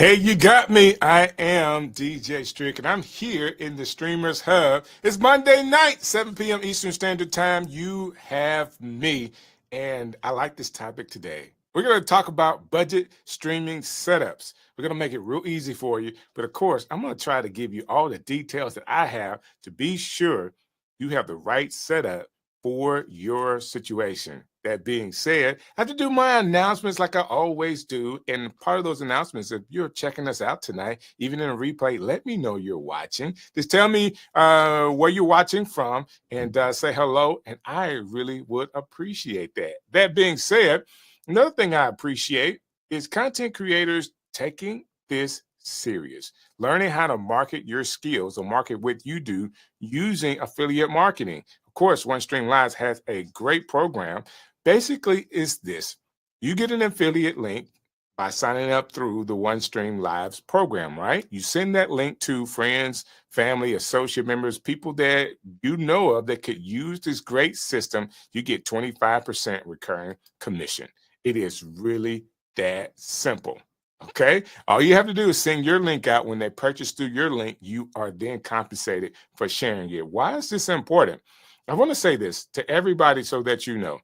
Hey, you got me. I am DJ Strick, and I'm here in the Streamers Hub. It's Monday night, 7 p.m. Eastern Standard Time. You have me, and I like this topic today. We're going to talk about budget streaming setups. We're going to make it real easy for you, but of course, I'm going to try to give you all the details that I have to be sure you have the right setup for your situation. That being said, I have to do my announcements like I always do. And part of those announcements, if you're checking us out tonight, even in a replay, let me know you're watching. Just tell me where you're watching from and say hello. And I really would appreciate that. That being said, another thing I appreciate is content creators taking this serious, learning how to market your skills or market what you do using affiliate marketing. Of course, OneStream Live has a great program. Basically, is this: you get an affiliate link by signing up through the OneStream Lives program, right? You send that link to friends, family, associate members, people that you know of that could use this great system. You get 25% recurring commission. It is really that simple. Okay. All you have to do is send your link out. When they purchase through your link, you are then compensated for sharing it. Why is this important? I want to say this to everybody so that you know.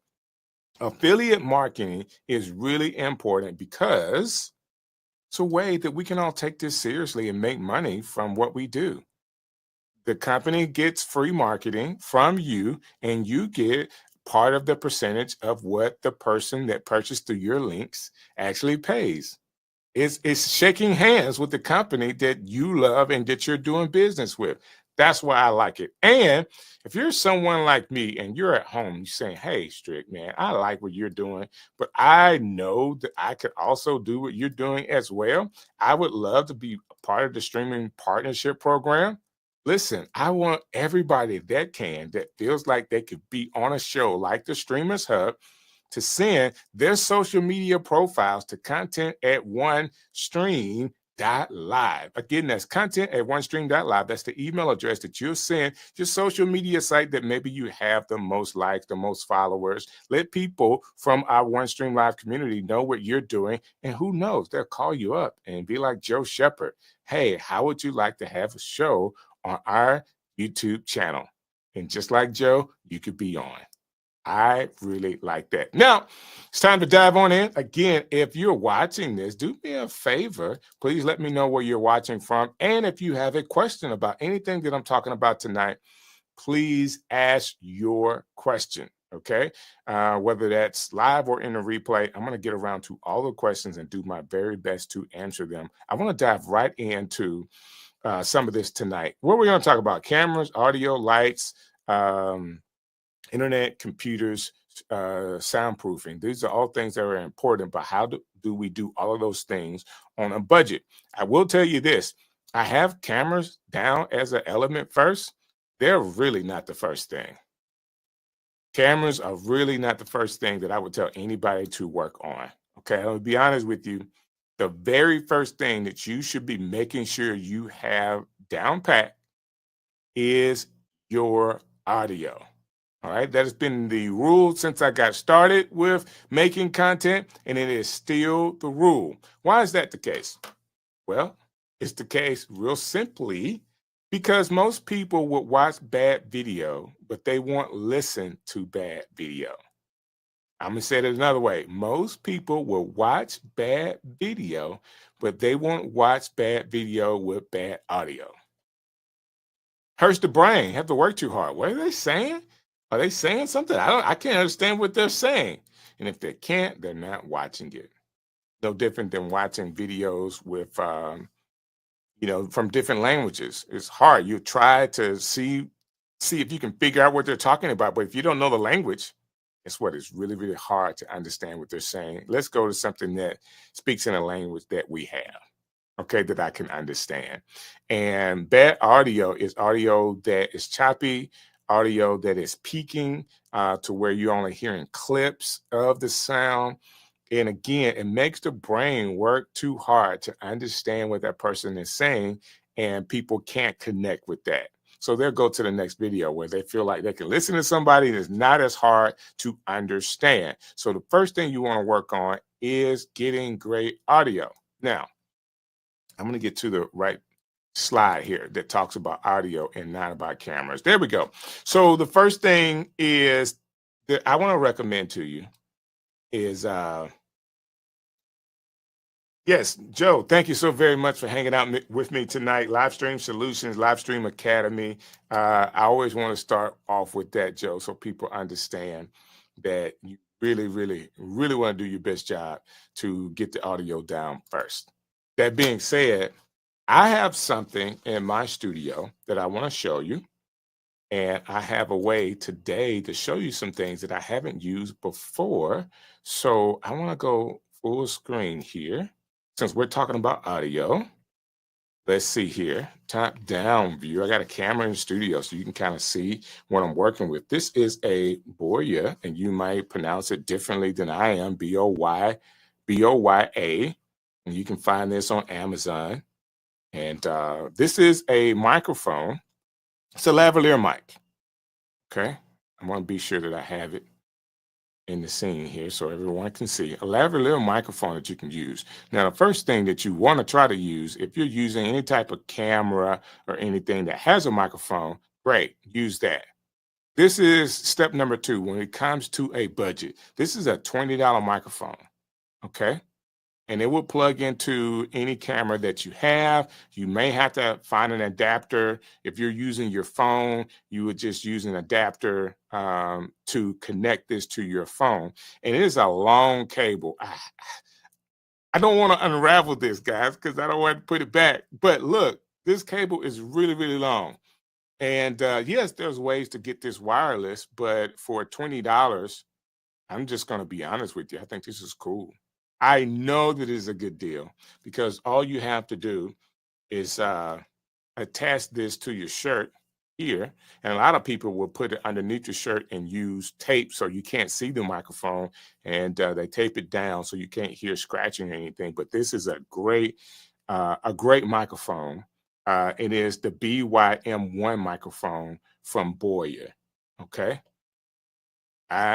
Affiliate marketing is really important because it's a way that we can all take this seriously and make money from what we do. The company gets free marketing from you, and you get part of the percentage of what the person that purchased through your links actually pays. It's shaking hands with the company that you love and that you're doing business with. That's why I like it. And if you're someone like me and you're at home, you're saying, "Hey, Strick, man, I like what you're doing, but I know that I could also do what you're doing as well. I would love to be a part of the streaming partnership program." Listen, I want everybody that feels like they could be on a show like the Streamers Hub to send their social media profiles to content at OneStream.live. Again, that's content at OneStream.live. That's the email address that you'll send your social media site that maybe you have the most likes, the most followers. Let people from our OneStream Live community know what you're doing. And who knows, they'll call you up and be like Joe Shepard. Hey, how would you like to have a show on our YouTube channel? And just like Joe, you could be on. I really like that. Now, it's time to dive on in. Again, if you're watching this, do me a favor. Please let me know where you're watching from. And if you have a question about anything that I'm talking about tonight, please ask your question. Okay. Whether that's live or in the replay, I'm going to get around to all the questions and do my very best to answer them. I want to dive right into some of this tonight. What we're going to talk about: cameras, audio, lights, internet, computers, soundproofing. These are all things that are important, but how do we do all of those things on a budget? I will tell you this: I have cameras down as an element first. They're really not the first thing. Cameras are really not the first thing that I would tell anybody to work on. Okay, I'll be honest with you. The very first thing that you should be making sure you have down pat is your audio. All right, that has been the rule since I got started with making content, and it is still the rule. Why is that the case? Well, it's the case real simply because most people would watch bad video, but they won't listen to bad video. I'm going to say it another way. Most people will watch bad video, but they won't watch bad video with bad audio. Hurts the brain. Have to work too hard. What are they saying? Are they saying something? I can't understand what they're saying. And if they can't, they're not watching it. No different than watching videos with from different languages. It's hard. You try to see if you can figure out what they're talking about, but if you don't know the language, it's what it's really, really hard to understand what they're saying. Let's go to something that speaks in a language that we have, okay, that I can understand. And bad audio is audio that is choppy, audio that is peaking to where you're only hearing clips of the sound. And again, it makes the brain work too hard to understand what that person is saying, and people can't connect with that. So they'll go to the next video where they feel like they can listen to somebody and it's not as hard to understand. So the first thing you want to work on is getting great audio. Now, I'm going to get to the right slide here that talks about audio and not about cameras. There we go. So the first thing is that I want to recommend to you is yes, Joe, thank you so very much for hanging out with me tonight. Livestream Solutions, Livestream Academy. I always want to start off with that, Joe, so people understand that you really, really, really want to do your best job to get the audio down first. That being said, I have something in my studio that I want to show you. And I have a way today to show you some things that I haven't used before. So I want to go full screen here. Since we're talking about audio, let's see here, top down view. I got a camera in the studio so you can kind of see what I'm working with. This is a Boya, and you might pronounce it differently than I am, B-O-Y-A. And you can find this on Amazon. And this is a microphone. It's a lavalier mic. Okay. I want to be sure that I have it in the scene here so everyone can see. A lavalier microphone that you can use. Now, the first thing that you want to try to use, if you're using any type of camera or anything that has a microphone, great, use that. This is step number 2 when it comes to a budget. This is a $20 microphone. Okay. And it will plug into any camera that you have. You may have to find an adapter. If you're using your phone, you would just use an adapter to connect this to your phone. And it is a long cable. I don't want to unravel this, guys, because I don't want to put it back. But look, this cable is really, really long. And yes, there's ways to get this wireless, but for $20, I'm just going to be honest with you. I think this is cool. I know that it is a good deal because all you have to do is attach this to your shirt here. And a lot of people will put it underneath your shirt and use tape so you can't see the microphone, and they tape it down so you can't hear scratching or anything. But this is a great microphone. It is the BYM1 microphone from Boya. Okay.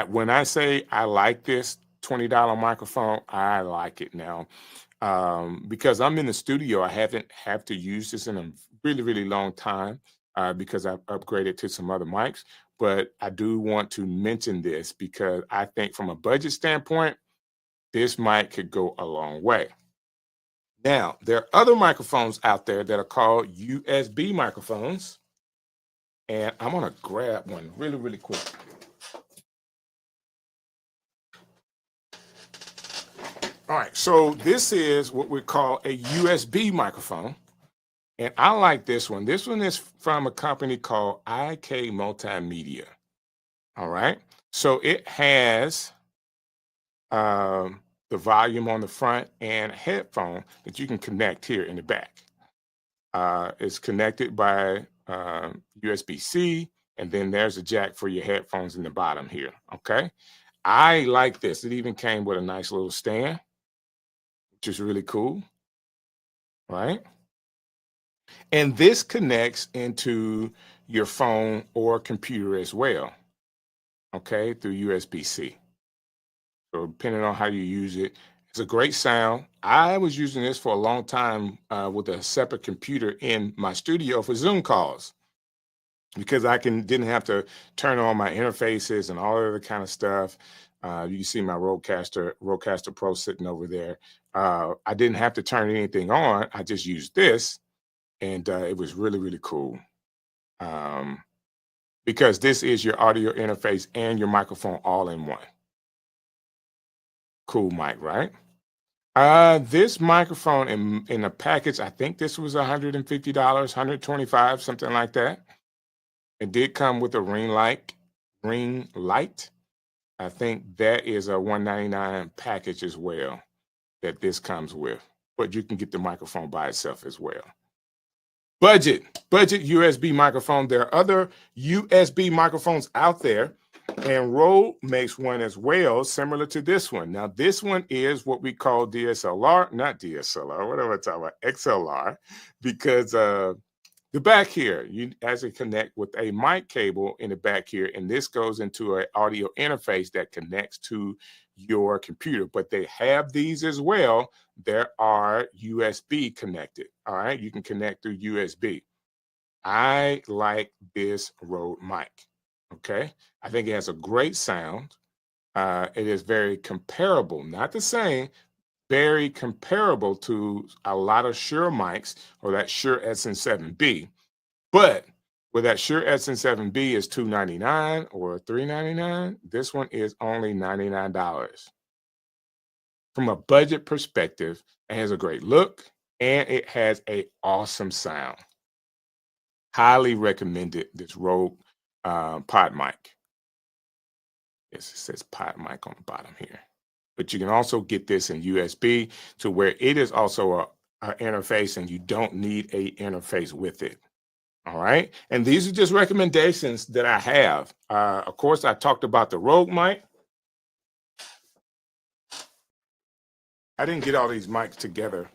When I say I like this $20 microphone, I like it now because I'm in the studio. I haven't had to use this in a really, really long time because I've upgraded to some other mics. But I do want to mention this because I think from a budget standpoint, this mic could go a long way. Now, there are other microphones out there that are called USB microphones. And I'm going to grab one really, really quick. All right, so this is what we call a USB microphone. And I like this one. This one is from a company called IK Multimedia. All right, so it has the volume on the front and a headphone that you can connect here in the back. It's connected by USB-C, and then there's a jack for your headphones in the bottom here, okay? I like this. It even came with a nice little stand, which is really cool, right? And this connects into your phone or computer as well, okay, through USB-C. So depending on how you use it, it's a great sound. I was using this for a long time with a separate computer in my studio for Zoom calls because I didn't have to turn on my interfaces and all other kind of stuff. You can see my Rodecaster Pro sitting over there. I didn't have to turn anything on. I just used this, and it was really, really cool because this is your audio interface and your microphone all in one. Cool mic, right? This microphone in a package, I think this was $150, $125, something like that. It did come with a ring light. I think that is a $199 package as well that this comes with, but you can get the microphone by itself as well. Budget USB microphone. There are other USB microphones out there, and Rode makes one as well, similar to this one. Now, this one is what we call DSLR, not DSLR, what am I talking about? XLR, because The back here, you actually connect with a mic cable in the back here, and this goes into an audio interface that connects to your computer. But they have these as well. There are USB connected. All right, you can connect through USB. I like this Rode mic. Okay, I think it has a great sound. It is very comparable, not the same, very comparable to a lot of Shure mics or that Shure SN7B. But with that Shure SN7B is $299 or $399, this one is only $99. From a budget perspective, it has a great look and it has an awesome sound. Highly recommended this Rode Pod mic. Yes, it says Pod mic on the bottom here. But you can also get this in USB to where it is also a interface and you don't need a interface with it. All right. And these are just recommendations that I have. Of course, I talked about the Rode mic. I didn't get all these mics together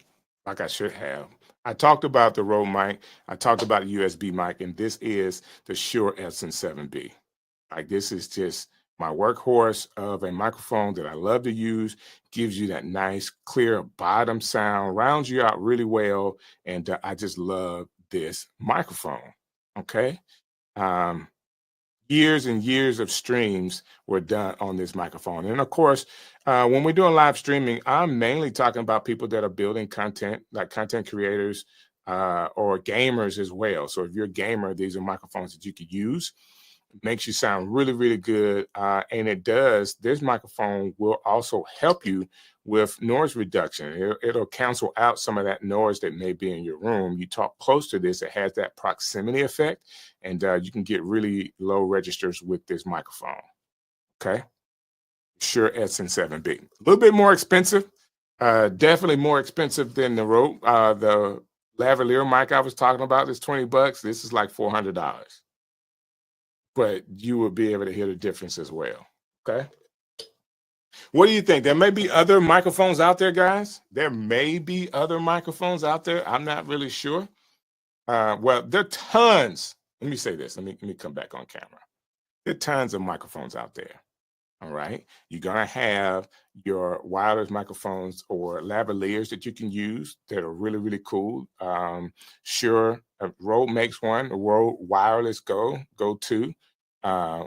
like I should have. I talked about the Rode mic. I talked about a USB mic, and this is the Shure SN7B. Like, this is just my workhorse of a microphone that I love to use. Gives you that nice, clear bottom sound, rounds you out really well, and I just love this microphone. Okay. Years and years of streams were done on this microphone. And of course, when we're doing live streaming, I'm mainly talking about people that are building content, like content creators or gamers as well. So if you're a gamer, these are microphones that you could use. It makes you sound really, really good. And it does, this microphone will also help you with noise reduction. It'll cancel out some of that noise that may be in your room. You talk close to this, it has that proximity effect, and you can get really low registers with this microphone. Okay. Shure SN7B. A little bit more expensive. Definitely more expensive than the Rode. The lavalier mic I was talking about is $20. This is like $400. But you will be able to hear the difference as well. Okay. What do you think? There may be other microphones out there, guys. There may be other microphones out there. I'm not really sure. Well, there are tons. Let me say this. Let me come back on camera. There are tons of microphones out there. All right. You're going to have your wireless microphones or lavaliers that you can use that are really, really cool. Sure. Rode makes one, the Rode Wireless Go 2.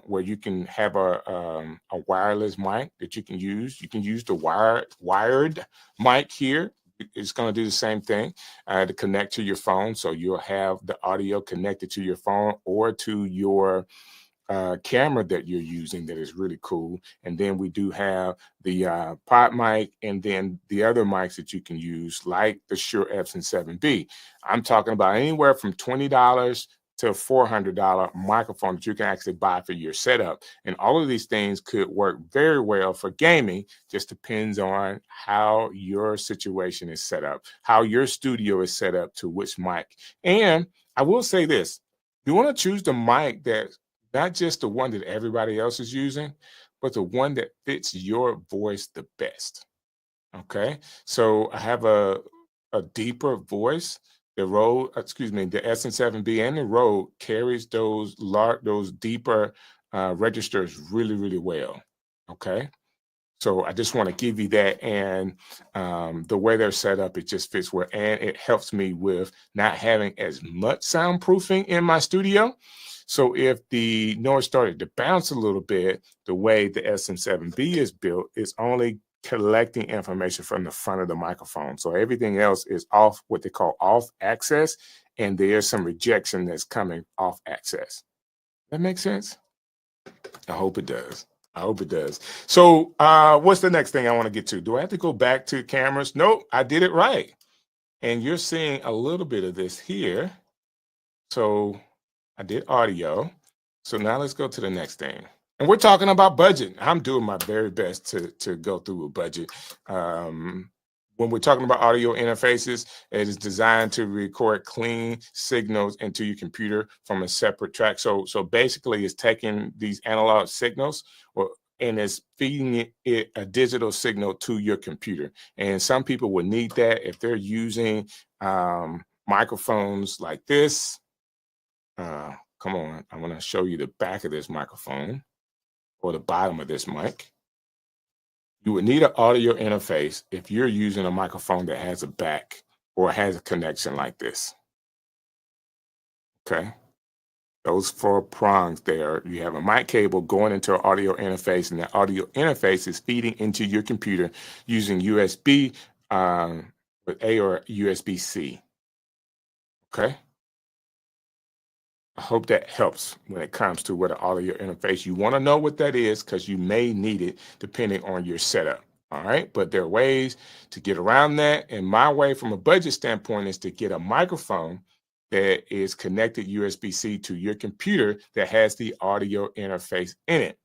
Where you can have a wireless mic that you can use. You can use the wired mic here. It's going to do the same thing to connect to your phone. So you'll have the audio connected to your phone or to your camera that you're using that is really cool. And then we do have the pod mic and then the other mics that you can use like the Shure SN7B. I'm talking about anywhere from $20 to a $400 microphone that you can actually buy for your setup. And all of these things could work very well for gaming. Just depends on how your situation is set up, how your studio is set up to which mic. And I will say this, you want to choose the mic that not just the one that everybody else is using, but the one that fits your voice the best. Okay. So I have a deeper voice. The Rode, the SN7B and the Rode carries those deeper registers really, really well. Okay. So I just want to give you that. And the way they're set up, it just fits well. And it helps me with not having as much soundproofing in my studio. So if the noise started to bounce a little bit, the way the SN7B is built, it's only collecting information from the front of the microphone. So everything else is off, what they call off access, and there's some rejection that's coming off access. That makes sense? I hope it does. I hope it does. So what's the next thing I want to get to? Do I have to go back to cameras? Nope, I did it right. And you're seeing a little bit of this here. So I did audio. So now let's go to the next thing. And we're talking about budget. I'm doing my very best to go through a budget. When we're talking about audio interfaces, it is designed to record clean signals into your computer from a separate track. So basically it's taking these analog signals and it's feeding it a digital signal to your computer. And some people will need that if they're using microphones like this. Come on, I want to show you the back of this microphone or the bottom of this mic. You would need an audio interface if you're using a microphone that has a back or has a connection like this. Okay. Those four prongs there, you have a mic cable going into an audio interface, and that audio interface is feeding into your computer using USB with A or USB-C. Okay. I hope that helps when it comes to what an audio interface. You want to know what that is because you may need it depending on your setup. All right. But there are ways to get around that. And my way from a budget standpoint is to get a microphone that is connected USB-C to your computer that has the audio interface in it.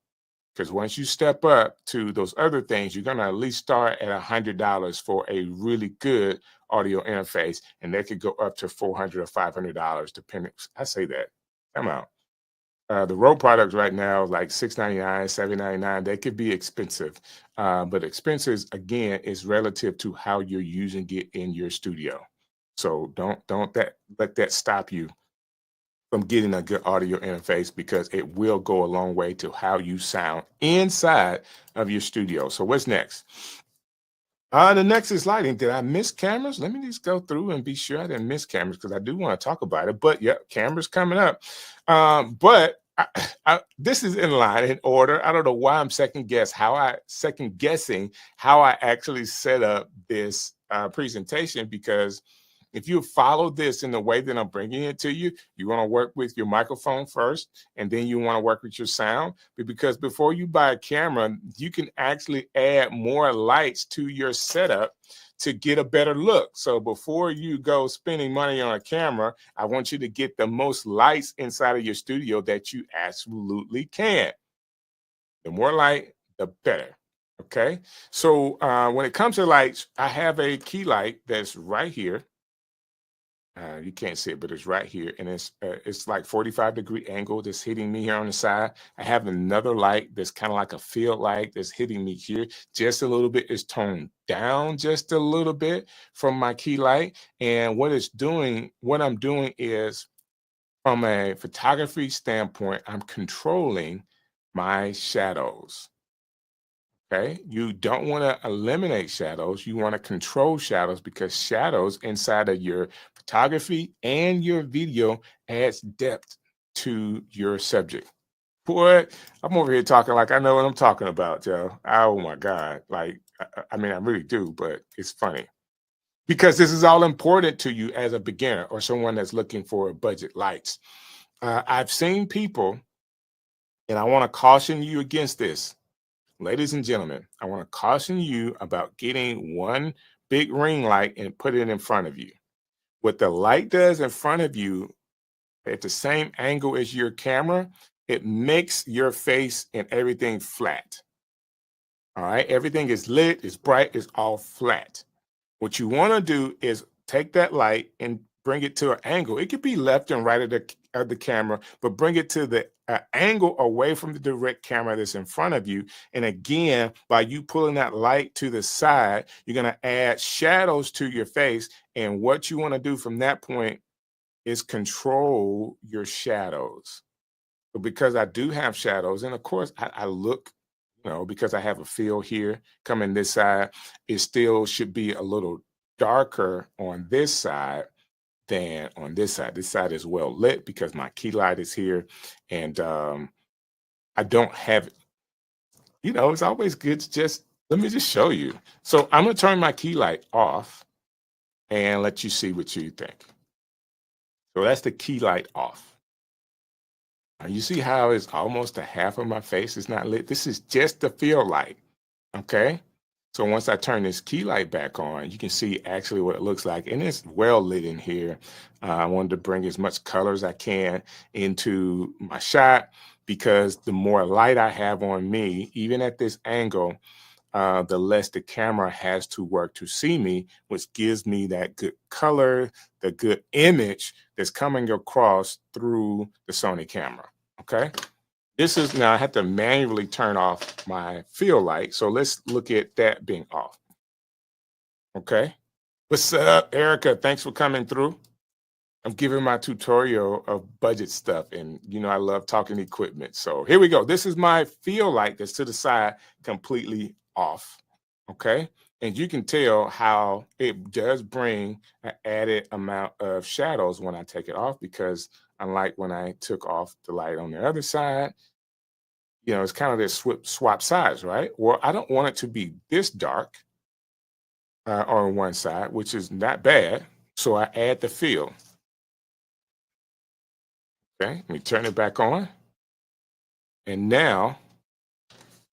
Because once you step up to those other things, you're going to at least start at $100 for a really good audio interface. And that could go up to $400 or $500, depending. I say that. Come out. The Rode products right now, like $699, $799, they could be expensive. But expenses, again, is relative to how you're using it in your studio. So don't let that stop you from getting a good audio interface, because it will go a long way to how you sound inside of your studio. So what's next? The next is lighting. Did I miss cameras? Let me just go through and be sure I didn't miss cameras, because I do want to talk about it. But yeah, cameras coming up. But this is in line, in order. I don't know why I'm second guessing how I actually set up this presentation, because if you follow this in the way that I'm bringing it to you, you want to work with your microphone first, and then you want to work with your sound. Because before you buy a camera, you can actually add more lights to your setup to get a better look. So before you go spending money on a camera, I want you to get the most lights inside of your studio that you absolutely can. The more light, the better. Okay. So when it comes to lights, I have a key light that's right here. You can't see it, but it's right here, and it's like 45-degree angle that's hitting me here on the side. I have another light that's kind of like a field light that's hitting me here just a little bit. It's toned down just a little bit from my key light, and what I'm doing is, from a photography standpoint, I'm controlling my shadows. Okay, you don't want to eliminate shadows. You want to control shadows, because shadows inside of your photography and your video adds depth to your subject. Boy, I'm over here talking like I know what I'm talking about, Joe. Oh my God. Like, I mean, I really do, but it's funny because this is all important to you as a beginner or someone that's looking for budget lights. I've seen people, and I want to caution you against this. Ladies and gentlemen, I want to caution you about getting one big ring light and put it in front of you. What the light does in front of you at the same angle as your camera, it makes your face and everything flat. All right, everything is lit, it's bright, it's all flat. What you want to do is take that light and bring it to an angle. It could be left and right of the camera, but bring it to the angle away from the direct camera that's in front of you. And again, by you pulling that light to the side, you're going to add shadows to your face. And what you want to do from that point is control your shadows. But because I do have shadows, and of course I look, because I have a field here coming this side, it still should be a little darker on this side than on this side. This side is well lit because my key light is here, and I don't have, it's always good to let me just show you. So I'm going to turn my key light off and let you see what you think. So that's the key light off. Now you see how it's almost a half of my face is not lit? This is just the field light, okay? So once I turn this key light back on, you can see actually what it looks like, and it's well lit in here. I wanted to bring as much color as I can into my shot, because the more light I have on me, even at this angle, the less the camera has to work to see me, which gives me that good color, the good image that's coming across through the Sony camera, okay? This is, now I have to manually turn off my field light. So let's look at that being off. Okay. What's up, Erica? Thanks for coming through. I'm giving my tutorial of budget stuff, and I love talking equipment. So here we go. This is my field light that's to the side, completely off. Okay. And you can tell how it does bring an added amount of shadows when I take it off, because unlike when I took off the light on the other side, it's kind of this swap sides, right? Well, I don't want it to be this dark on one side, which is not bad. So I add the fill. Okay, let me turn it back on. And now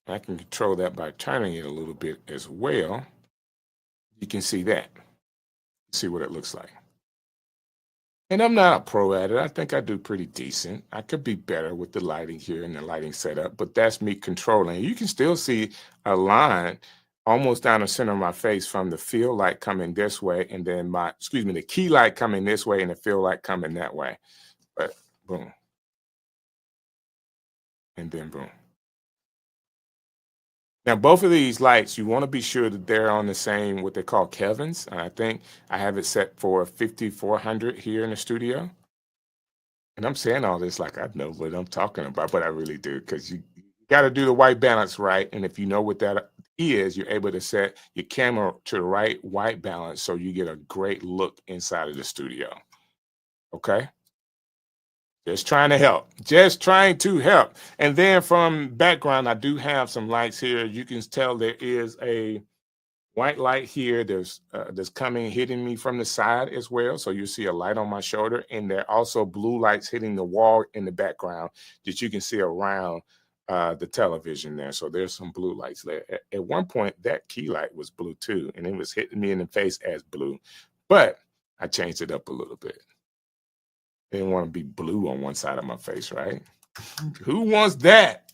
I can control that by turning it a little bit as well. You can see that. See what it looks like. And I'm not a pro at it. I think I do pretty decent. I could be better with the lighting here and the lighting setup, but that's me controlling. You can still see a line almost down the center of my face from the field light coming this way, and then the key light coming this way and the field light coming that way. But boom. And then boom. Now, both of these lights, you want to be sure that they're on the same, what they call Kelvins. And I think I have it set for 5400 here in the studio. And I'm saying all this like I know what I'm talking about, but I really do, because you got to do the white balance right. And if you know what that is, you're able to set your camera to the right white balance so you get a great look inside of the studio. Okay? Just trying to help. Just trying to help. And then from background, I do have some lights here. You can tell there is a white light here. There's coming, hitting me from the side as well. So you see a light on my shoulder. And there are also blue lights hitting the wall in the background that you can see around the television there. So there's some blue lights there. At one point, that key light was blue too, and it was hitting me in the face as blue. But I changed it up a little bit. Didn't want to be blue on one side of my face, right? Who wants that?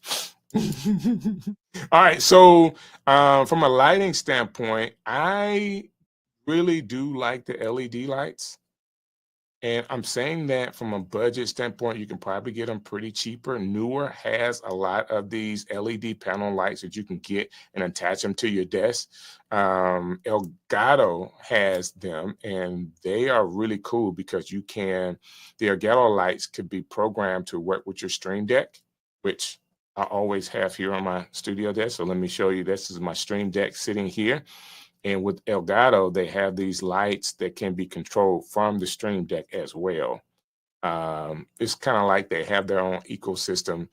All right. So from a lighting standpoint, I really do like the LED lights. And I'm saying that from a budget standpoint, you can probably get them pretty cheaper. Newer has a lot of these LED panel lights that you can get and attach them to your desk. Elgato has them, and they are really cool because the Elgato lights could be programmed to work with your Stream Deck, which I always have here on my studio desk. So let me show you. This is my Stream Deck sitting here. And with Elgato, they have these lights that can be controlled from the Stream Deck as well. It's kind of like they have their own ecosystem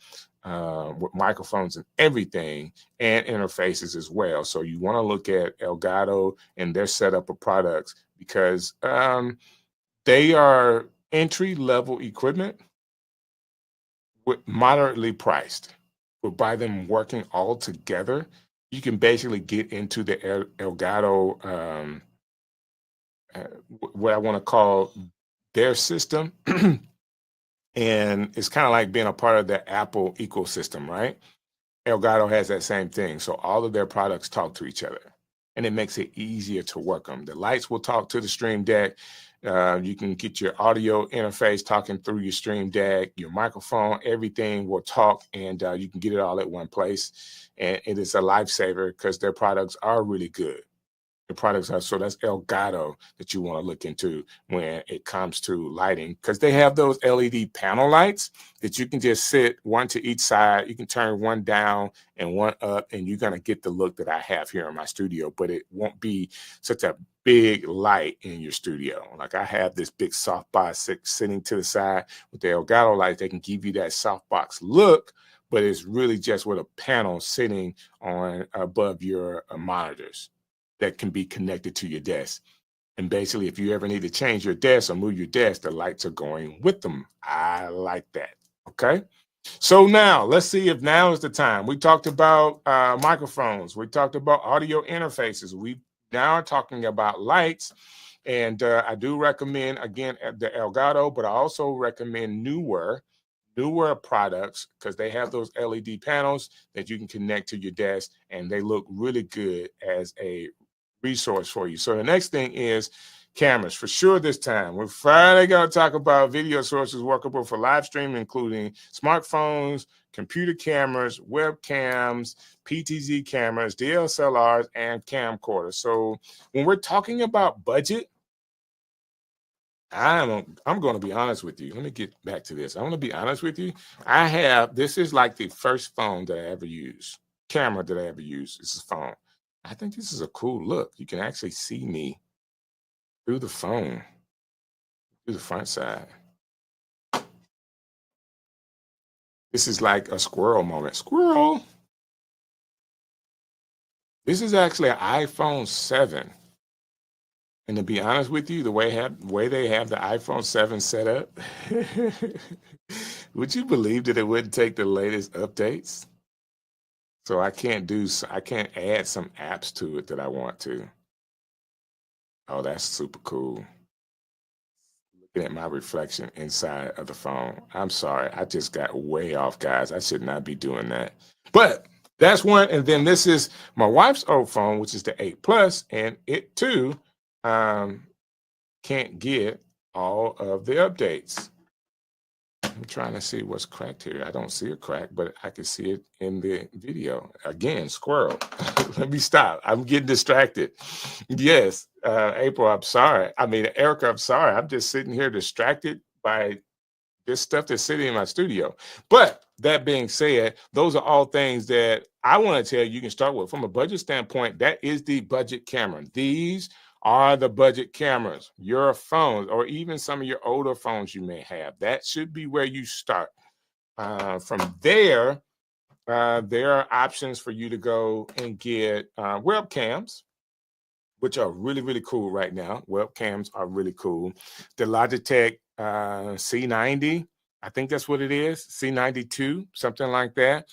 with microphones and everything, and interfaces as well. So you want to look at Elgato and their setup of products, because they are entry-level equipment with moderately priced. But by them working all together, you can basically get into the Elgato, what I want to call their system. And it's kind of like being a part of the Apple ecosystem, right? Elgato has that same thing. So all of their products talk to each other, and it makes it easier to work them. The lights will talk to the Stream Deck. You can get your audio interface talking through your Stream Deck, your microphone, everything will talk, and you can get it all at one place. And it is a lifesaver because their products are really good. The products are, so that's Elgato that you want to look into when it comes to lighting, because they have those LED panel lights that you can just sit one to each side. You can turn one down and one up, and you're going to get the look that I have here in my studio, but it won't be such a big light in your studio. Like I have this big softbox sitting to the side. With the Elgato lights, they can give you that softbox look, but it's really just with a panel sitting on above your monitors that can be connected to your desk. And basically, if you ever need to change your desk or move your desk, the lights are going with them. I like that. Okay. So now let's see if now is the time. We talked about microphones. We talked about audio interfaces. We now are talking about lights. And I do recommend, again, the Elgato, but I also recommend newer products, because they have those LED panels that you can connect to your desk, and they look really good as a resource for you. So the next thing is cameras. For sure this time, we're finally going to talk about video sources workable for live streaming, including smartphones, computer cameras, webcams, PTZ cameras, DSLRs, and camcorders. So when we're talking about budget, I'm going to be honest with you. Let me get back to this. I want to be honest with you. This is like the first phone that I ever used, camera that I ever used. This is a phone. I think this is a cool look. You can actually see me through the phone, through the front side. This is like a squirrel moment. Squirrel. This is actually an iPhone 7. And to be honest with you, way they have the iPhone 7 set up, would you believe that it wouldn't take the latest updates? So I can't add some apps to it that I want to. Oh, that's super cool. Looking at my reflection inside of the phone. I'm sorry. I just got way off, guys. I should not be doing that. But that's one. And then this is my wife's old phone, which is the 8 Plus, and it too can't get all of the updates. I'm trying to see what's cracked here. I don't see a crack, but I can see it in the video. Again, squirrel. Let me stop. I'm getting distracted. Yes, April, I'm sorry. I mean, Erica, I'm sorry. I'm just sitting here distracted by this stuff that's sitting in my studio. But that being said, those are all things that I want to tell you can start with. From a budget standpoint, that is the budget camera. These are the budget cameras. Your phones, or even some of your older phones you may have, that should be where you start. From there are options for you to go and get webcams, which are really, really cool right now. Webcams are really cool. The Logitech C90, I think that's what it is, C92, something like that.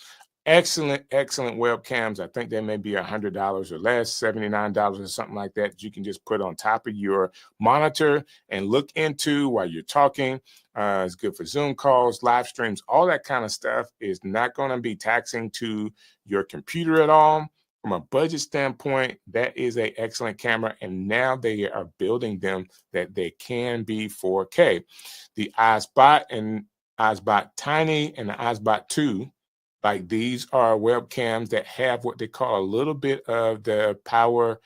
Excellent, excellent webcams. I think they may be $100 or less, $79 or something like that. You can just put on top of your monitor and look into while you're talking. It's good for Zoom calls, live streams, all that kind of stuff is not going to be taxing to your computer at all. From a budget standpoint, that is an excellent camera, and now they are building them that they can be 4K. The iSpot and iSpot Tiny and the iSpot 2, like these are webcams that have what they call a little bit of the power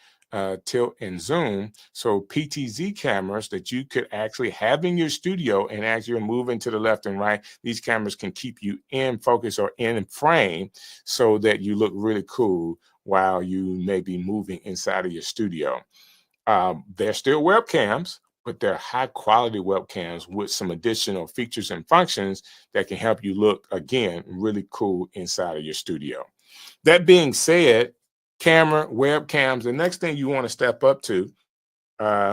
tilt and zoom. So PTZ cameras that you could actually have in your studio, and as you're moving to the left and right, these cameras can keep you in focus or in frame so that you look really cool while you may be moving inside of your studio. They're still webcams, but they're high quality webcams with some additional features and functions that can help you look, again, really cool inside of your studio. That being said, camera, webcams, the next thing you want to step up to,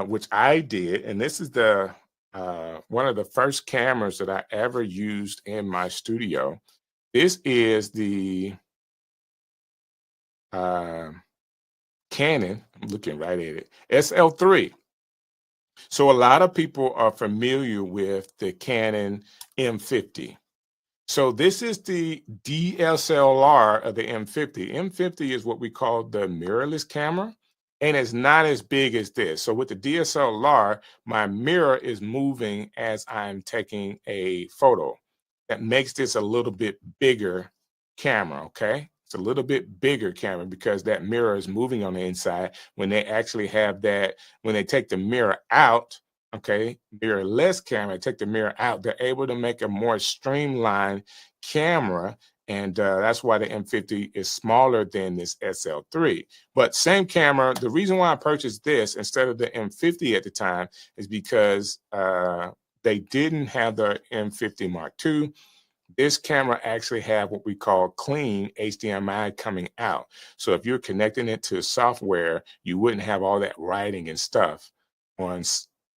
which I did, and this is one of the first cameras that I ever used in my studio. This is the Canon, I'm looking right at it, SL3. So a lot of people are familiar with the Canon M50. So this is the DSLR of the M50. M50 is what we call the mirrorless camera, and it's not as big as this. So with the DSLR, my mirror is moving as I'm taking a photo. That makes this a little bit bigger camera, okay? It's a little bit bigger camera because that mirror is moving on the inside. When they actually have that, when they take the mirror out, okay, mirrorless camera, take the mirror out, they're able to make a more streamlined camera. And that's why the M50 is smaller than this SL3. But same camera, the reason why I purchased this instead of the M50 at the time is because they didn't have the M50 Mark II. This camera actually have what we call clean HDMI coming out. So if you're connecting it to software, you wouldn't have all that writing and stuff on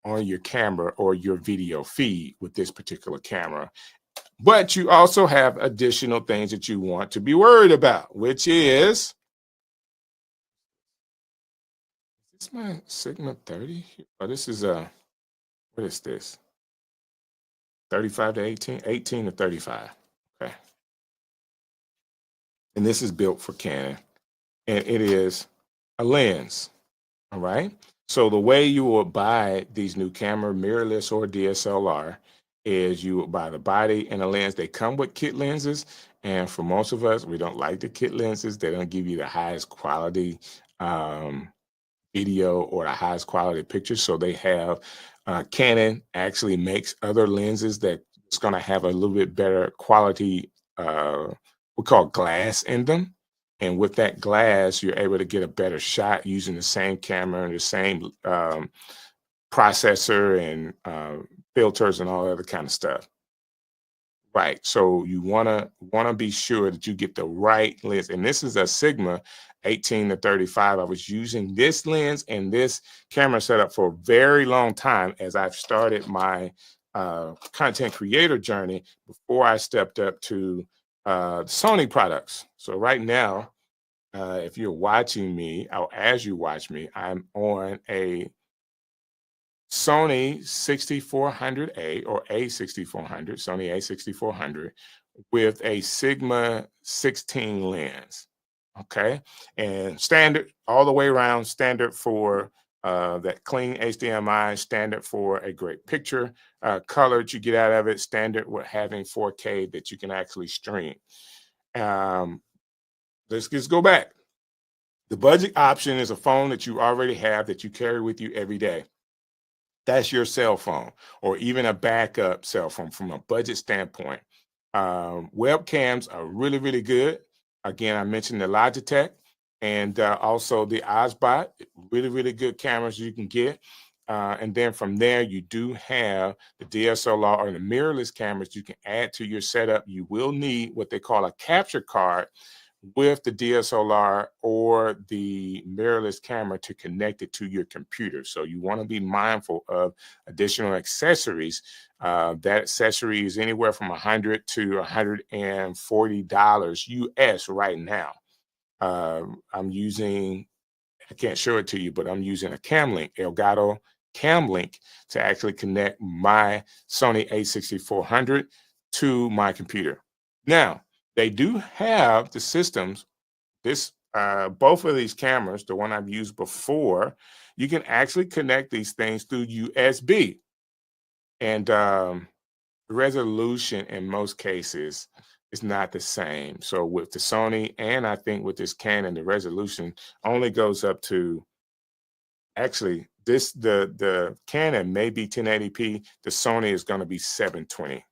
your camera or your video feed with this particular camera. But you also have additional things that you want to be worried about, which is this my Sigma 30? Oh, this is what is this? 35 to 18, 18 to 35. Okay. And this is built for Canon. And it is a lens. All right. So the way you will buy these new camera, mirrorless or DSLR, is you will buy the body and a lens. They come with kit lenses. And for most of us, we don't like the kit lenses. They don't give you the highest quality video or the highest quality pictures. So they have Canon actually makes other lenses that's going to have a little bit better quality, we call glass in them. And with that glass, you're able to get a better shot using the same camera and the same processor and filters and all that other kind of stuff. Right. So you wanna be sure that you get the right lens. And this is a Sigma 18 to 35. I was using this lens and this camera setup for a very long time as I've started my content creator journey before I stepped up to Sony products. So right now, if you're watching me, or as you watch me, I'm on a Sony 6400A or A6400, Sony A6400 with a Sigma 16 lens. Okay. And standard all the way around, standard for that clean HDMI, standard for a great picture, color that you get out of it, standard with having 4K that you can actually stream. Um, let's just go back. The budget option is a phone that you already have that you carry with you every day. That's your cell phone or even a backup cell phone from a budget standpoint. Webcams are really, really good. Again, I mentioned the Logitech and also the Osbot, really, really good cameras you can get. And then from there, you do have the DSLR or the mirrorless cameras you can add to your setup. You will need what they call a capture card with the DSLR or the mirrorless camera to connect it to your computer. So you want to be mindful of additional accessories. That accessory is anywhere from $100 to $140 US right now. I'm using, I can't show it to you, but I'm using a Camlink, Elgato Camlink, to actually connect my Sony A6400 to my computer. Now, they do have the systems, both of these cameras, the one I've used before, you can actually connect these things through USB. And resolution in most cases is not the same. So with the Sony and I think with this Canon, the resolution only goes up to, actually, the Canon may be 1080p, the Sony is going to be 720.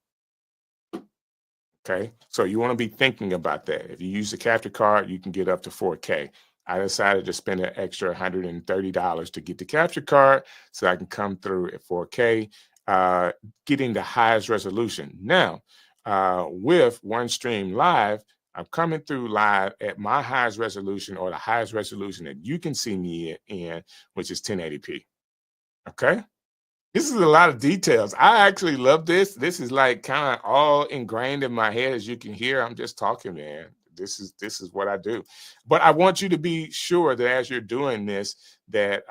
Okay, so you want to be thinking about that. If you use the capture card, you can get up to 4K. I decided to spend an extra $130 to get the capture card so I can come through at 4K, getting the highest resolution. Now, with OneStream Live, I'm coming through live at my highest resolution or the highest resolution that you can see me in, which is 1080p. Okay. This is a lot of details. I actually love this. This is like kind of all ingrained in my head. As you can hear, I'm just talking, man. This is what I do. But I want you to be sure that as you're doing this, that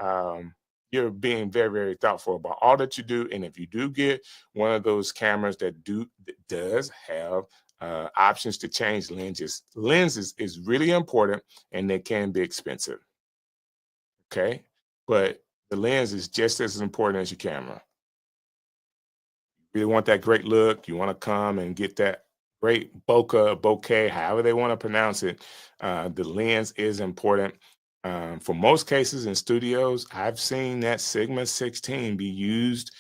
you're being very, very thoughtful about all that you do. And if you do get one of those cameras that does have options to change lenses is really important, and they can be expensive. Okay, but the lens is just as important as your camera. You really want that great look. You want to come and get that great bokeh, however they want to pronounce it. The lens is important. For most cases in studios, I've seen that Sigma 16 be used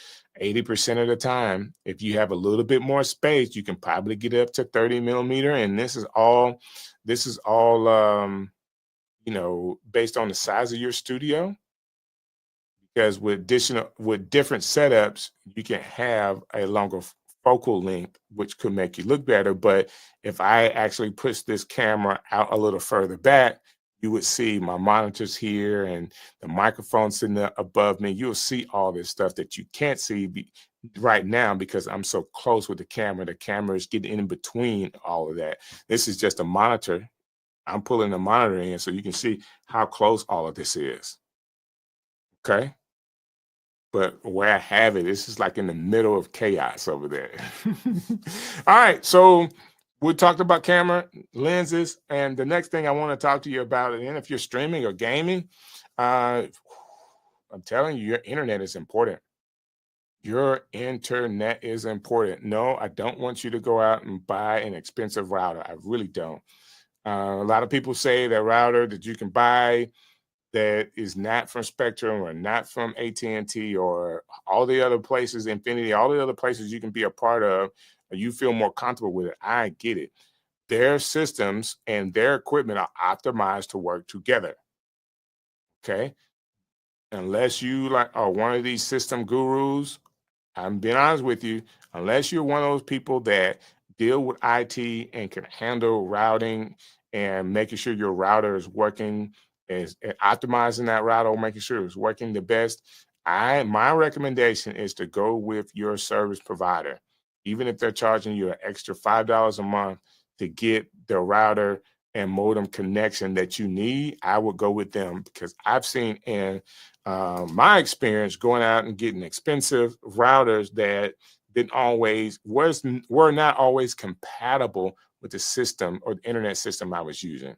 80% of the time. If you have a little bit more space, you can probably get up to 30 millimeter. And this is all, based on the size of your studio. Because with different setups, you can have a longer focal length, which could make you look better. But if I actually push this camera out a little further back, you would see my monitors here and the microphone sitting above me. You'll see all this stuff that you can't see right now because I'm so close with the camera. The camera is getting in between all of that. This is just a monitor. I'm pulling the monitor in so you can see how close all of this is. Okay. But where I have it, this is like in the middle of chaos over there. All right, so we talked about camera, lenses, and the next thing I want to talk to you about, and if you're streaming or gaming, I'm telling you, your internet is important. Your internet is important. No, I don't want you to go out and buy an expensive router. I really don't. A lot of people say that router that you can buy that is not from Spectrum or not from AT&T or all the other places, Infinity, all the other places you can be a part of, you feel more comfortable with it. I get it. Their systems and their equipment are optimized to work together. Okay. Unless you like are one of these system gurus, I'm being honest with you, unless you're one of those people that deal with IT and can handle routing and making sure your router is working, is optimizing that router, making sure it's working the best. My recommendation is to go with your service provider, even if they're charging you an extra $5 a month to get the router and modem connection that you need. I would go with them because I've seen in my experience going out and getting expensive routers that were not always compatible with the system or the internet system I was using.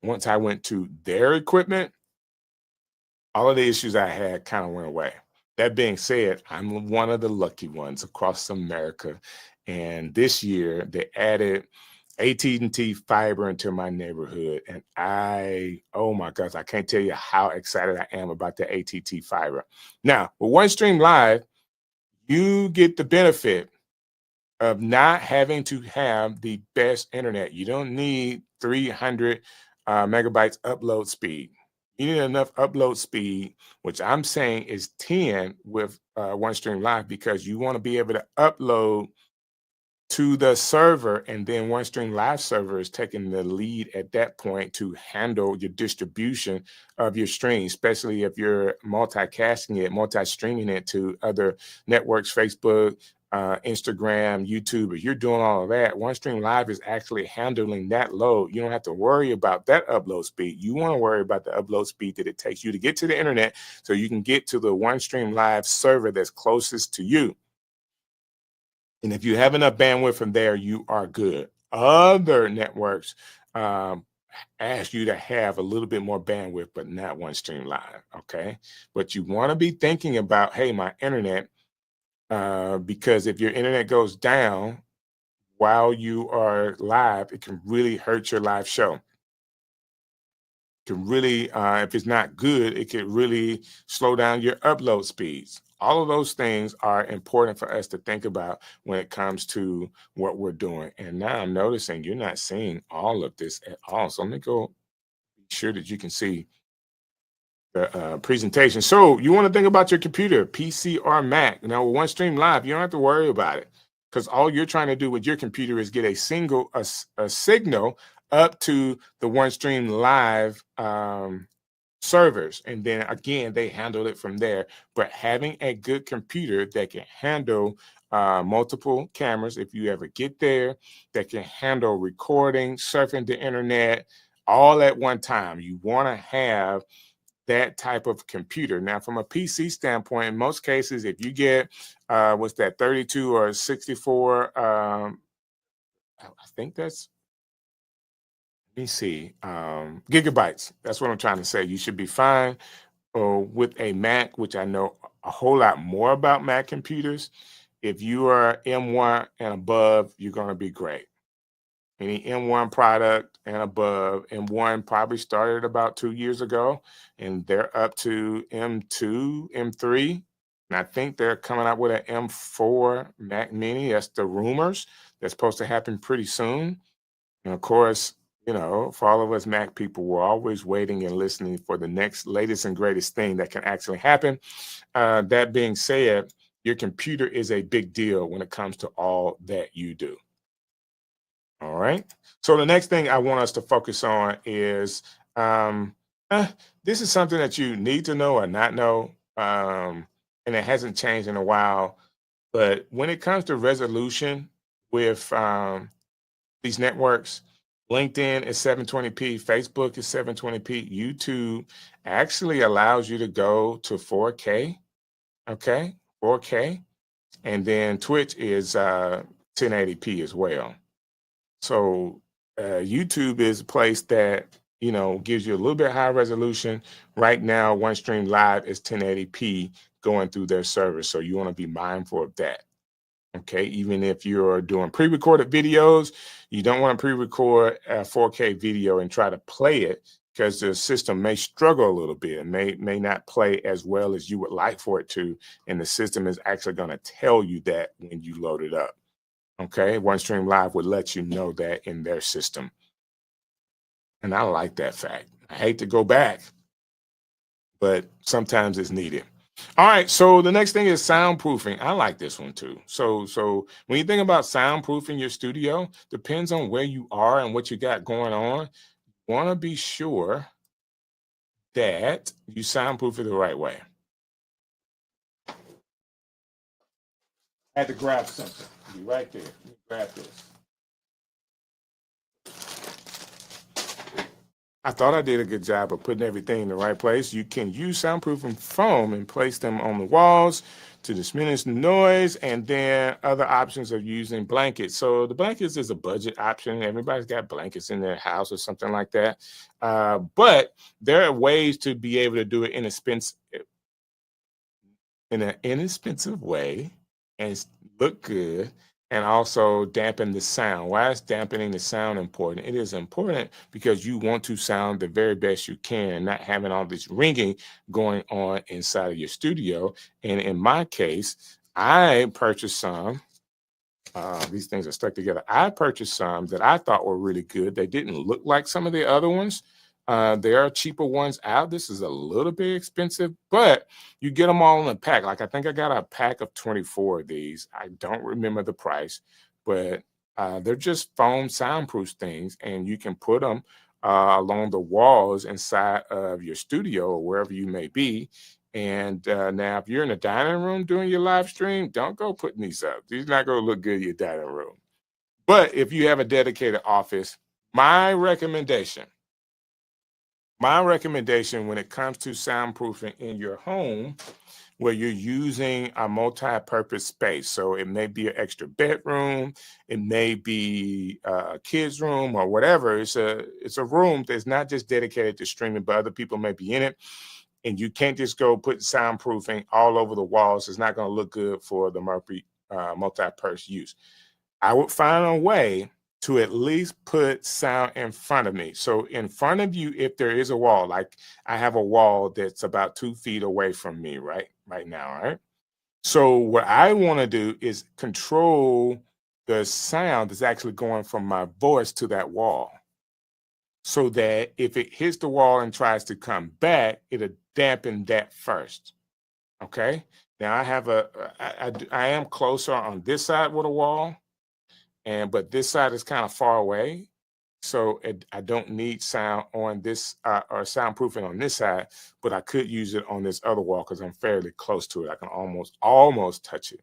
Once I went to their equipment, all of the issues I had kind of went away. That being said, I'm one of the lucky ones across America, and this year they added AT&T fiber into my neighborhood, and oh my gosh, I can't tell you how excited I am about the AT&T fiber. Now, with OneStream Live, you get the benefit of not having to have the best internet. You don't need 300 megabytes upload speed. You need enough upload speed, which I'm saying is 10 with OneStream Live, because you want to be able to upload to the server, and then OneStream Live server is taking the lead at that point to handle your distribution of your stream, especially if you're multicasting it, multi-streaming it to other networks, Facebook, Instagram, YouTube. If you're doing all of that, OneStream Live is actually handling that load. You don't have to worry about that upload speed. You want to worry about the upload speed that it takes you to get to the internet so you can get to the OneStream Live server that's closest to you. And if you have enough bandwidth from there, you are good. Other networks ask you to have a little bit more bandwidth, but not OneStream Live, okay? But you want to be thinking about, hey, my internet, because if your internet goes down while you are live, it can really hurt your live show. Can really, if it's not good, it can really slow down your upload speeds. All of those things are important for us to think about when it comes to what we're doing. And now I'm noticing you're not seeing all of this at all. So let me go be sure that you can see the presentation. So you want to think about your computer, PC or Mac. Now with OneStream Live, you don't have to worry about it, because all you're trying to do with your computer is get a signal up to the OneStream Live servers, and then again they handle it from there. But having a good computer that can handle multiple cameras, if you ever get there, that can handle recording, surfing the internet, all at one time, you want to have that type of computer. Now from a PC standpoint, in most cases, if you get what's that, 32 or 64, I think that's, let me see, gigabytes. That's what I'm trying to say. You should be fine with a Mac, which I know a whole lot more about Mac computers. If you are M1 and above, you're going to be great. Any M1 product and above, M1 probably started about 2 years ago, and they're up to M2, M3. And I think they're coming out with an M4 Mac Mini. That's the rumors. That's supposed to happen pretty soon. And of course, you know, for all of us Mac people, we're always waiting and listening for the next latest and greatest thing that can actually happen. That being said, your computer is a big deal when it comes to all that you do. All right. So the next thing I want us to focus on is this is something that you need to know or not know, and it hasn't changed in a while. But when it comes to resolution with these networks, LinkedIn is 720p, Facebook is 720p, YouTube actually allows you to go to 4K, okay, 4K, and then Twitch is 1080p as well. So YouTube is a place that, you know, gives you a little bit higher resolution. Right now, OneStream Live is 1080p going through their server, so you want to be mindful of that. Okay, even if you're doing pre-recorded videos, you don't want to pre-record a 4K video and try to play it because the system may struggle a little bit and may not play as well as you would like for it to, and the system is actually going to tell you that when you load it up. Okay, OneStream Live would let you know that in their system, and I like that fact. I hate to go back, but sometimes it's needed. All right, so the next thing is soundproofing. I like this one too. So when you think about soundproofing your studio, depends on where you are and what you got going on. Want to be sure that you soundproof it the right way. I had to grab something. Be right there. Grab this. I thought I did a good job of putting everything in the right place. You can use soundproofing foam and place them on the walls to diminish the noise, and then other options are using blankets. So the blankets is a budget option. Everybody's got blankets in their house or something like that. But there are ways to be able to do it in an inexpensive way and look good, and also dampen the sound. Why is dampening the sound important? It is important because you want to sound the very best you can, not having all this ringing going on inside of your studio. And in my case, I purchased some. These things are stuck together. I purchased some that I thought were really good. They didn't look like some of the other ones. There are cheaper ones out. This is a little bit expensive, but you get them all in a pack. Like I think I got a pack of 24 of these. I don't remember the price, but they're just foam soundproof things, and you can put them along the walls inside of your studio or wherever you may be. And now, if you're in a dining room doing your live stream, don't go putting these up. These are not going to look good in your dining room. But if you have a dedicated office, my recommendation when it comes to soundproofing in your home, where you're using a multi-purpose space. So it may be an extra bedroom, it may be a kid's room or whatever. It's a room that's not just dedicated to streaming, but other people may be in it. And you can't just go put soundproofing all over the walls. It's not going to look good for the multi-purpose use. I would find a way to at least put sound in front of me. So in front of you, if there is a wall, like I have a wall that's about 2 feet away from me right now, right? So what I want to do is control the sound that's actually going from my voice to that wall, so that if it hits the wall and tries to come back, it'll dampen that first. Okay. Now I am closer on this side with a wall, but this side is kind of far away. So I don't need sound on this or soundproofing on this side, but I could use it on this other wall because I'm fairly close to it. I can almost touch it,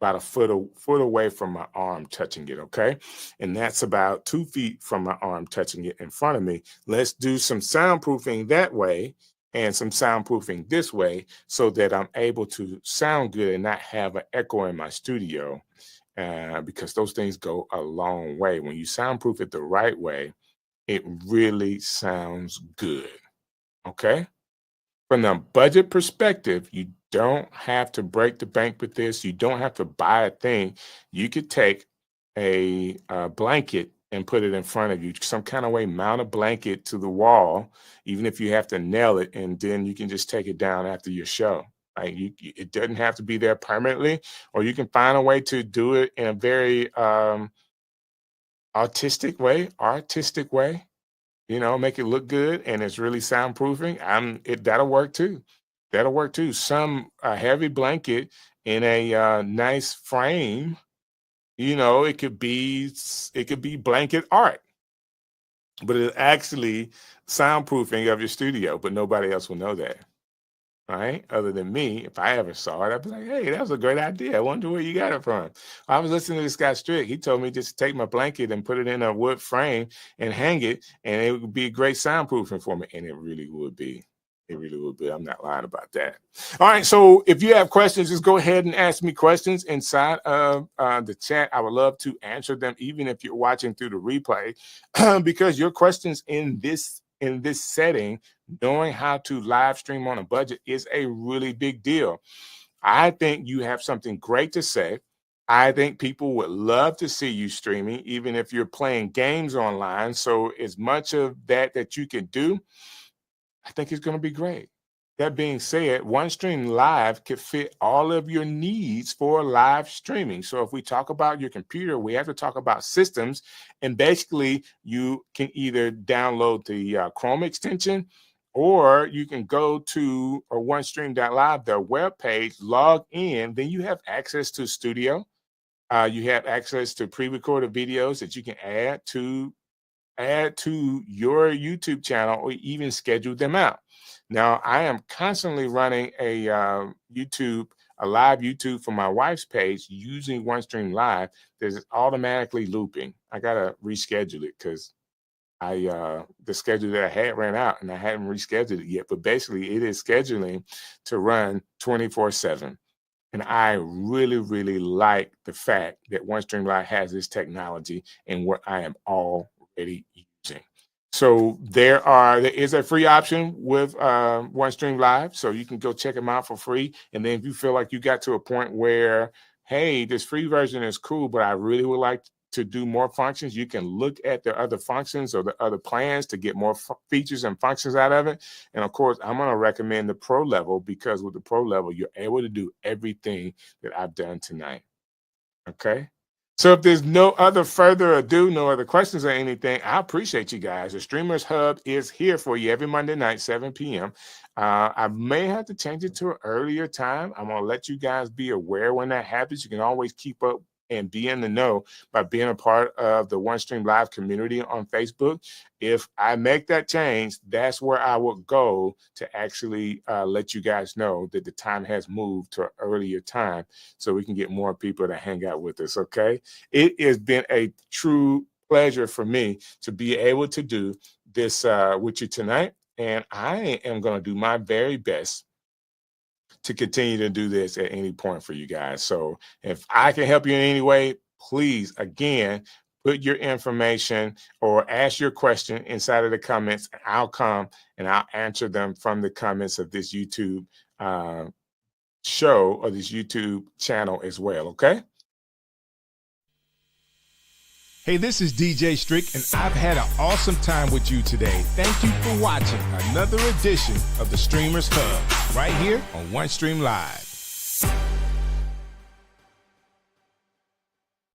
about a foot away from my arm touching it. Okay. And that's about 2 feet from my arm touching it in front of me. Let's do some soundproofing that way and some soundproofing this way, so that I'm able to sound good and not have an echo in my studio. Because those things go a long way. When you soundproof it the right way, it really sounds good. Okay. From the budget perspective, you don't have to break the bank with this. You don't have to buy a thing. You could take a blanket and put it in front of you, some kind of way, mount a blanket to the wall, even if you have to nail it, and then you can just take it down after your show. Like it doesn't have to be there permanently, or you can find a way to do it in a very artistic way, make it look good, and it's really soundproofing. That'll work too. That'll work too. Some heavy blanket in a nice frame. It could be blanket art, but it's actually soundproofing of your studio. But nobody else will know that, right? Other than me. If I ever saw it, I'd be like, "Hey, that was a great idea. I wonder where you got it from." I was listening to this guy Strick. He told me just take my blanket and put it in a wood frame and hang it, and it would be great soundproofing for me. And it really would be. It really would be. I'm not lying about that. All right. So if you have questions, just go ahead and ask me questions inside of the chat. I would love to answer them, even if you're watching through the replay, because your questions in this setting, knowing how to live stream on a budget, is a really big deal. I think you have something great to say. I think people would love to see you streaming, even if you're playing games online. So as much of that you can do, I think it's going to be great. That being said, OneStream Live can fit all of your needs for live streaming. So if we talk about your computer, we have to talk about systems. And basically, you can either download the Chrome extension, or you can go to OneStream.live, their webpage, log in, then you have access to Studio. You have access to pre-recorded videos that you can add to your YouTube channel, or even schedule them out. Now, I am constantly running a live YouTube for my wife's page using OneStream Live that is automatically looping. I gotta reschedule it because the schedule that I had ran out and I hadn't rescheduled it yet. But basically, it is scheduling to run 24/7. And I really, really like the fact that OneStream Live has this technology and what I am already using. So there is a free option with OneStream Live, so you can go check them out for free. And then if you feel like you got to a point where, hey, this free version is cool, but I really would like to do more functions, you can look at the other functions or the other plans to get more features and functions out of it. And of course, I'm going to recommend the Pro level, because with the Pro level, you're able to do everything that I've done tonight. Okay. So if there's no other further ado, no other questions or anything, I appreciate you guys. The Streamers Hub is here for you every Monday night, 7 p.m. I may have to change it to an earlier time. I'm going to let you guys be aware when that happens. You can always keep up and be in the know by being a part of the OneStream Live community on Facebook. If I make that change, that's where I would go to actually let you guys know that the time has moved to an earlier time so we can get more people to hang out with us, okay? It has been a true pleasure for me to be able to do this with you tonight, and I am going to do my very best to continue to do this at any point for you guys. So if I can help you in any way, please, again, put your information or ask your question inside of the comments. I'll come and I'll answer them from the comments of this YouTube show or this YouTube channel as well, okay? Hey, this is DJ Strick, and I've had an awesome time with you today. Thank you for watching another edition of the Streamers Hub right here on OneStream Live.